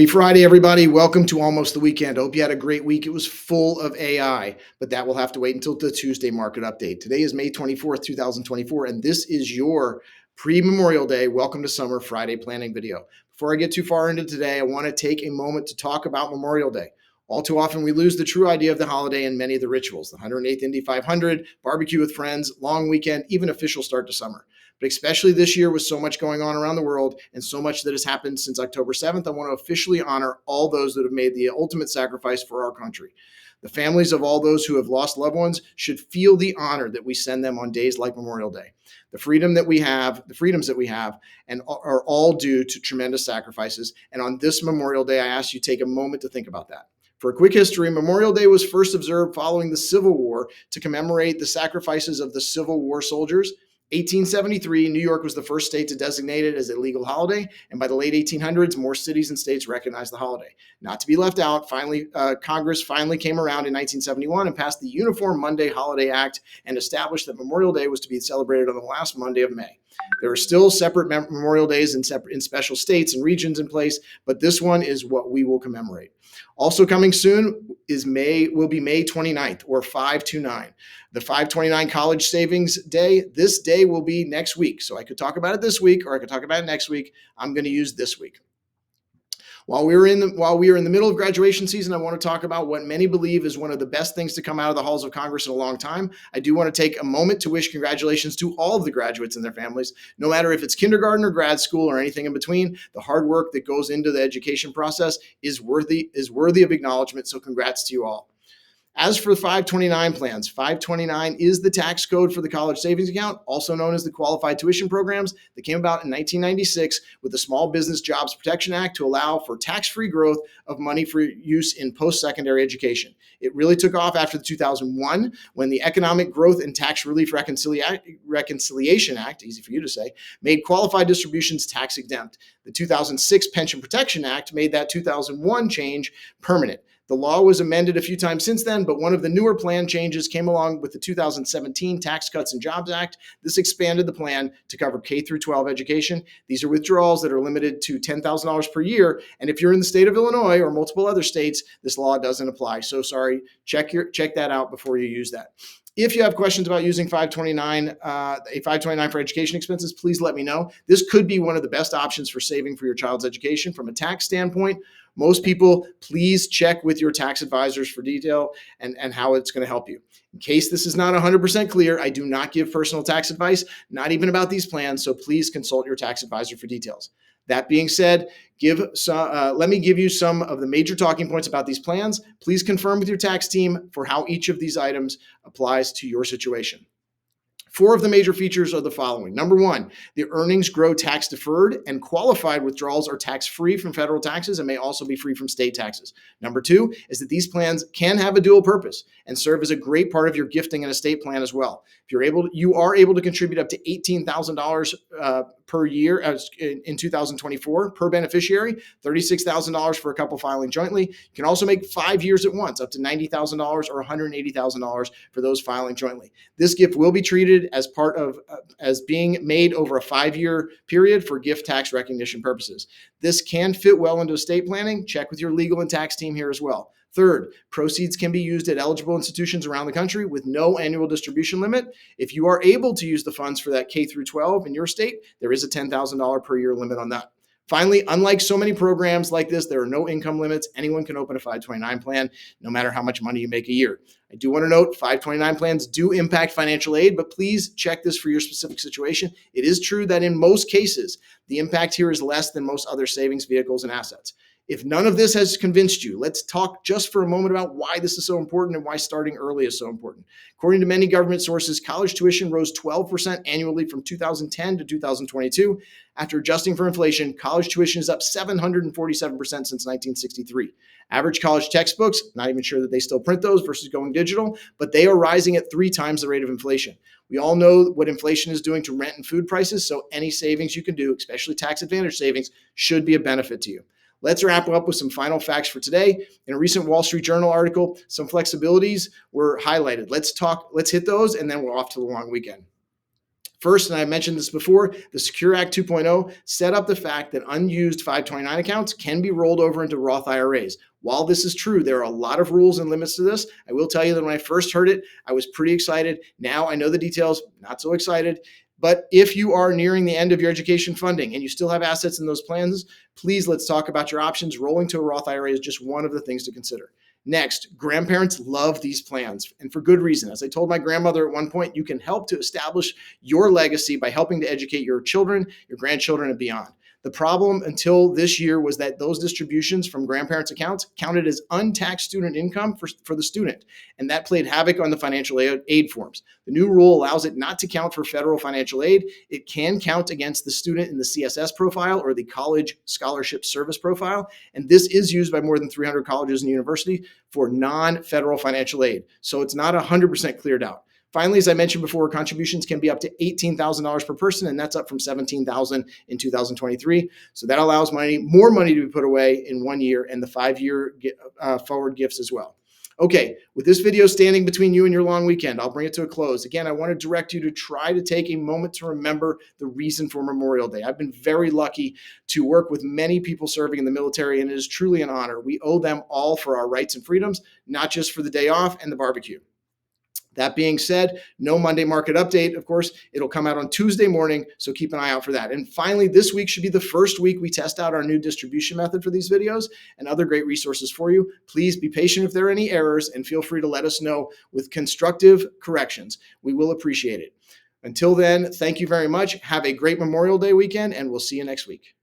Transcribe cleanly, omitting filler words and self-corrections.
Happy Friday, everybody. Welcome to Almost the Weekend. I hope you had a great week. It was full of AI, but that will have to wait until the Tuesday market update. Today is May 24th, 2024, and this is your pre-Memorial Day Welcome to Summer Friday planning video. Before I get too far into today, I want to take a moment to talk about Memorial Day. All too often, we lose the true idea of the holiday and many of the rituals, the 108th Indy 500, barbecue with friends, long weekend, even official start to summer. But especially this year with so much going on around the world and so much that has happened since October 7th, I want to officially honor all those that have made the ultimate sacrifice for our country. The families of all those who have lost loved ones should feel the honor that we send them on days like Memorial Day. The freedoms that we have, and are all due to tremendous sacrifices. And on this Memorial Day, I ask you to take a moment to think about that. For a quick history, Memorial Day was first observed following the Civil War to commemorate the sacrifices of the Civil War soldiers. 1873, New York was the first state to designate it as a legal holiday, and by the late 1800s, more cities and states recognized the holiday. Not to be left out, Congress finally came around in 1971 and passed the Uniform Monday Holiday Act and established that Memorial Day was to be celebrated on the last Monday of May. There are still separate Memorial Days in special states and regions in place, but this one is what we will commemorate. Also coming soon will be May 29th, or 529. The 529 College Savings Day. This day will be next week. So I could talk about it this week, or I could talk about it next week. I'm going to use this week. While we are in the middle of graduation season, I want to talk about what many believe is one of the best things to come out of the halls of Congress in a long time. I do want to take a moment to wish congratulations to all of the graduates and their families. No matter if it's kindergarten or grad school or anything in between, the hard work that goes into the education process is worthy of acknowledgement. So congrats to you all. As for 529 plans, 529 is the tax code for the college savings account, also known as the qualified tuition programs, that came about in 1996 with the Small Business Jobs Protection Act to allow for tax-free growth of money for use in post-secondary education. It really took off after the 2001 when the Economic Growth and Tax Relief Reconciliation Act, easy for you to say, made qualified distributions tax exempt. The 2006 Pension Protection Act made that 2001 change permanent. The law was amended a few times since then, but one of the newer plan changes came along with the 2017 Tax Cuts and Jobs Act. This expanded the plan to cover K through 12 education. These are withdrawals that are limited to $10,000 per year. And if you're in the state of Illinois or multiple other states, this law doesn't apply. So sorry, check that out before you use that. If you have questions about using 529, a 529 for education expenses, please let me know. This could be one of the best options for saving for your child's education from a tax standpoint. Most people, please check with your tax advisors for detail and how it's going to help you. In case this is not 100% clear, I do not give personal tax advice, not even about these plans, so please consult your tax advisor for details. That being said, let me give you some of the major talking points about these plans. Please confirm with your tax team for how each of these items applies to your situation. 4 of the major features are the following. Number 1, the earnings grow tax deferred, and qualified withdrawals are tax-free from federal taxes and may also be free from state taxes. Number 2 is that these plans can have a dual purpose and serve as a great part of your gifting and estate plan as well. If you are able to contribute up to $18,000 per year in 2024 per beneficiary, $36,000 for a couple filing jointly. You can also make 5 years at once, up to $90,000 or $180,000 for those filing jointly. This gift will be treated as being made over a 5-year period for gift tax recognition purposes. This can fit well into estate planning. Check with your legal and tax team here as well. Third, proceeds can be used at eligible institutions around the country with no annual distribution limit. If you are able to use the funds for that K through 12 in your state, there is a $10,000 per year limit on that. Finally, unlike so many programs like this, there are no income limits. Anyone can open a 529 plan, no matter how much money you make a year. I do want to note 529 plans do impact financial aid, but please check this for your specific situation. It is true that in most cases, the impact here is less than most other savings vehicles and assets. If none of this has convinced you, let's talk just for a moment about why this is so important and why starting early is so important. According to many government sources, college tuition rose 12% annually from 2010 to 2022. After adjusting for inflation, college tuition is up 747% since 1963. Average college textbooks, not even sure that they still print those versus going digital, but they are rising at 3 times the rate of inflation. We all know what inflation is doing to rent and food prices, so any savings you can do, especially tax advantage savings, should be a benefit to you. Let's wrap up with some final facts for today. In a recent Wall Street Journal article, some flexibilities were highlighted. Let's hit those, and then we're off to the long weekend. First, and I mentioned this before, the Secure Act 2.0 set up the fact that unused 529 accounts can be rolled over into Roth IRAs. While this is true, there are a lot of rules and limits to this. I will tell you that when I first heard it, I was pretty excited. Now I know the details, not so excited. But if you are nearing the end of your education funding and you still have assets in those plans, please let's talk about your options. Rolling to a Roth IRA is just one of the things to consider. Next, grandparents love these plans, and for good reason. As I told my grandmother at one point, you can help to establish your legacy by helping to educate your children, your grandchildren, and beyond. The problem until this year was that those distributions from grandparents' accounts counted as untaxed student income for the student, and that played havoc on the financial aid forms. The new rule allows it not to count for federal financial aid. It can count against the student in the CSS profile or the College Scholarship Service profile, and this is used by more than 300 colleges and universities for non-federal financial aid. So it's not 100% cleared out. Finally, as I mentioned before, contributions can be up to $18,000 per person, and that's up from $17,000 in 2023. So that allows more money to be put away in 1 year, and the 5-year forward gifts as well. Okay, with this video standing between you and your long weekend, I'll bring it to a close. Again, I want to direct you to try to take a moment to remember the reason for Memorial Day. I've been very lucky to work with many people serving in the military, and it is truly an honor. We owe them all for our rights and freedoms, not just for the day off and the barbecue. That being said, no Monday market update. Of course, it'll come out on Tuesday morning, so keep an eye out for that. And finally, this week should be the first week we test out our new distribution method for these videos and other great resources for you. Please be patient if there are any errors, and feel free to let us know with constructive corrections. We will appreciate it. Until then, thank you very much. Have a great Memorial Day weekend, and we'll see you next week.